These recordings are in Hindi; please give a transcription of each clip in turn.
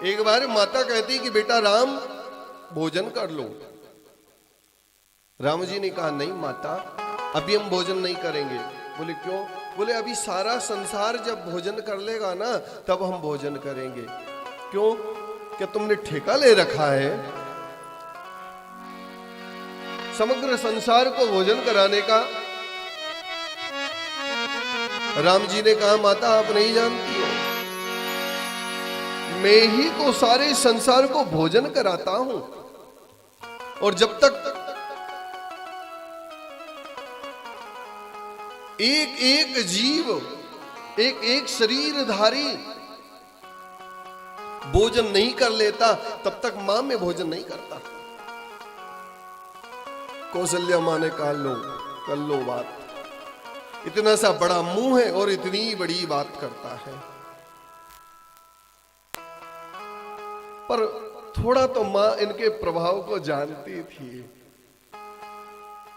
एक बार माता कहती कि बेटा राम भोजन कर लो। राम जी ने कहा नहीं माता, अभी हम भोजन नहीं करेंगे। बोले क्यों? बोले अभी सारा संसार जब भोजन कर लेगा ना तब हम भोजन करेंगे। क्यों? क्या तुमने ठेका ले रखा है समग्र संसार को भोजन कराने का? राम जी ने कहा माता आप नहीं जानती हो, मैं ही तो सारे संसार को भोजन कराता हूं। और जब तक एक एक जीव, एक एक शरीरधारी भोजन नहीं कर लेता तब तक मां में भोजन नहीं करता। कौशल्या मां ने कहा लो कर लो बात, इतना सा बड़ा मुंह है और इतनी बड़ी बात करता है। पर थोड़ा तो मां इनके प्रभाव को जानती थी।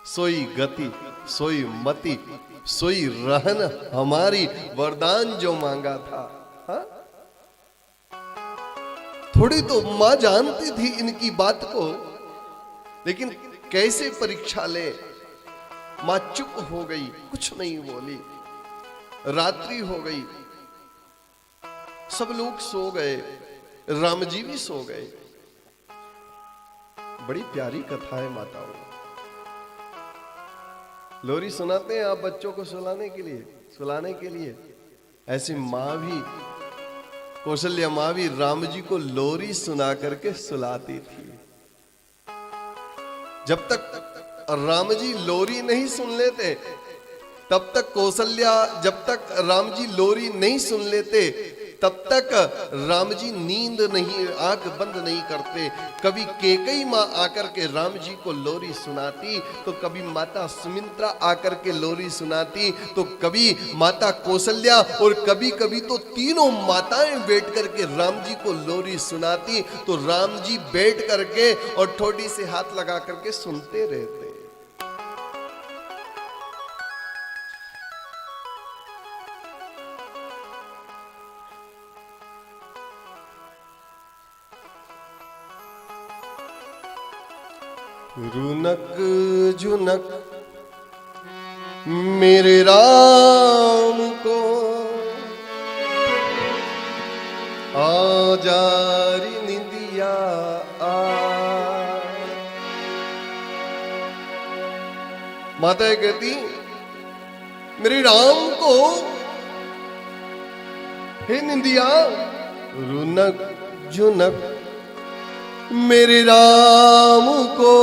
सोई गति सोई मति सोई रहन हमारी, वरदान जो मांगा था। हा? थोड़ी तो मां जानती थी इनकी बात को, लेकिन कैसे परीक्षा ले। मां चुप हो गई, कुछ नहीं बोली। रात्रि हो गई, सब लोग सो गए, राम जी भी सो गए। बड़ी प्यारी कथा है माताओं। लोरी सुनाते हैं आप बच्चों को सुलाने के लिए। ऐसी मां भी, कौशल्या मां भी राम जी को लोरी सुना करके सुलाती थी। जब तक राम जी लोरी नहीं सुन लेते तब तक कौशल्या, जब तक राम जी लोरी नहीं सुन लेते तब तक राम जी नींद नहीं, आंख बंद नहीं करते। कभी केकई मां आकर के राम जी को लोरी सुनाती, तो कभी माता सुमित्रा आकर के लोरी सुनाती, तो कभी माता कौशल्या, और कभी कभी तो तीनों माताएं बैठ करके राम जी को लोरी सुनाती। तो राम जी बैठ करके और ठोडी से हाथ लगा करके सुनते रहते। रुनक झुनक मेरे राम को आजारी निंदिया आ। माता कहती मेरे राम को हे निंदिया। रुनक झुनक मेरे राम को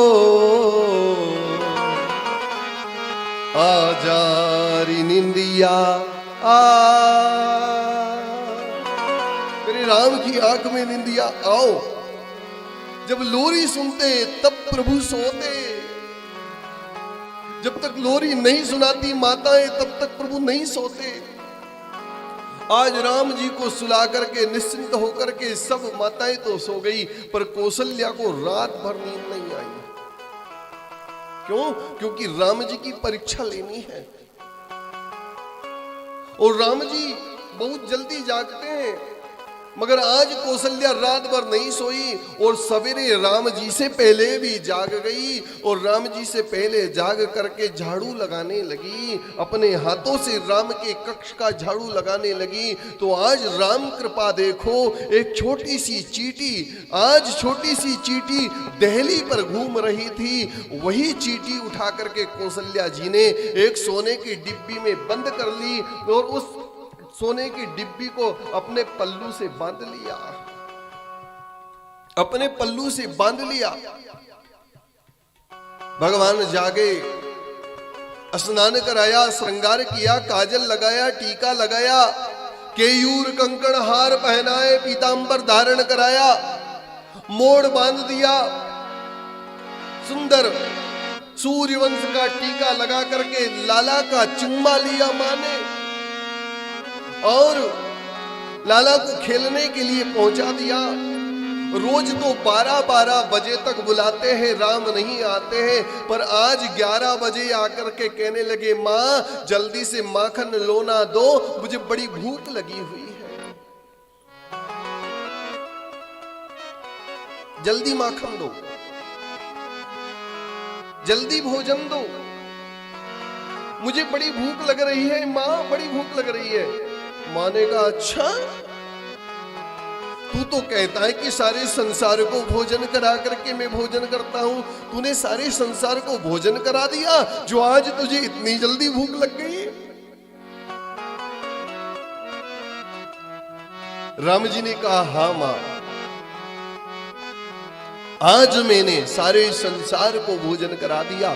आजारी निंदिया आ। मेरे राम की आंख में निंदिया आओ। जब लोरी सुनते तब प्रभु सोते। जब तक लोरी नहीं सुनाती माताएं तब तक प्रभु नहीं सोते। आज राम जी को सुला करके निश्चिंत होकर के सब माताएं तो सो गई, पर कौशल्या को रात भर नींद नहीं आई। क्यों? क्योंकि राम जी की परीक्षा लेनी है और राम जी बहुत जल्दी जागते हैं। मगर आज कौशल्या रात भर नहीं सोई और सवेरे राम जी से पहले भी जाग गई और राम जी से पहले जाग करके झाड़ू लगाने लगी, अपने हाथों से राम के कक्ष का झाड़ू लगाने लगी। तो आज राम कृपा देखो, एक छोटी सी चींटी, आज छोटी सी चींटी दहली पर घूम रही थी, वही चींटी उठा करके कौशल्या जी ने एक सोने की डिब्बी में बंद कर ली और उस सोने की डिब्बी को अपने पल्लू से बांध लिया, अपने पल्लू से बांध लिया। भगवान जागे, स्नान कराया, श्रृंगार किया, काजल लगाया, टीका लगाया, केयूर कंकण हार पहनाए, पीतांबर धारण कराया, मोड़ बांध दिया, सुंदर सूर्यवंश का टीका लगा करके लाला का चुम्मा लिया मां ने और लाला को खेलने के लिए पहुंचा दिया। रोज तो 12-12 बजे तक बुलाते हैं, राम नहीं आते हैं, पर आज 11 बजे आकर के कहने लगे मां जल्दी से माखन लोना दो, मुझे बड़ी भूख लगी हुई है। जल्दी माखन दो, जल्दी भोजन दो, मुझे बड़ी भूख लग रही है माँ, बड़ी भूख लग रही है। माँ ने कहा अच्छा, तू तो कहता है कि सारे संसार को भोजन करा करके मैं भोजन करता हूं, तूने सारे संसार को भोजन करा दिया जो आज तुझे इतनी जल्दी भूख लग गई। राम जी ने कहा हाँ मां, आज मैंने सारे संसार को भोजन करा दिया,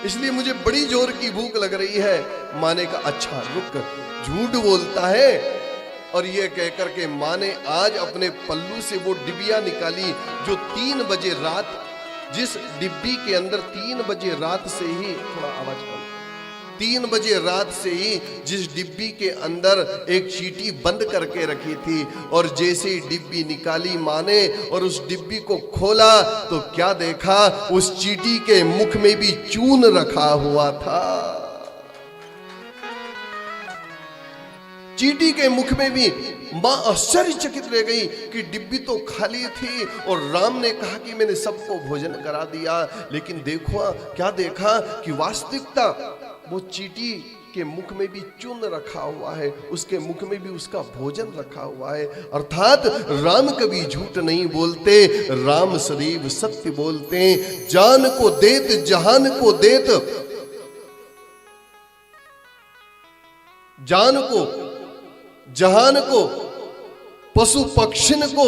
इसलिए मुझे बड़ी जोर की भूख लग रही है। मां ने कहा अच्छा रुक, झूठ बोलता है। और ये कहकर के मां ने आज अपने पल्लू से वो डिबिया निकाली जो 3 बजे रात, जिस डिब्बी के अंदर 3 बजे रात से ही, थोड़ा आवाज कम, 3 बजे रात से ही जिस डिब्बी के अंदर एक चींटी बंद करके रखी थी, और जैसे ही डिब्बी निकाली मां ने और उस डिब्बी को खोला तो क्या देखा, उस चींटी के मुख में भी चून रखा हुआ था। चींटी के मुख में भी। मां आश्चर्यचकित रह गई कि डिब्बी तो खाली थी और राम ने कहा कि मैंने सबको भोजन करा दिया, लेकिन देखो क्या देखा कि वास्तविकता वो चींटी के मुख में भी चून रखा हुआ है, उसके मुख में भी उसका भोजन रखा हुआ है। अर्थात राम कभी झूठ नहीं बोलते, राम सदैव सत्य बोलते। जान को देत जहान को देत, जान को जहान को, पशु पक्षिन को,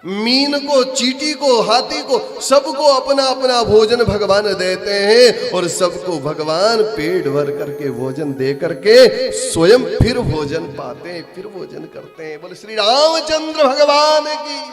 मीन को, चींटी को, हाथी को, सबको अपना अपना भोजन भगवान देते हैं और सबको भगवान पेट भर करके भोजन दे करके स्वयं फिर भोजन पाते हैं, फिर भोजन करते हैं। बोले श्री रामचंद्र भगवान की।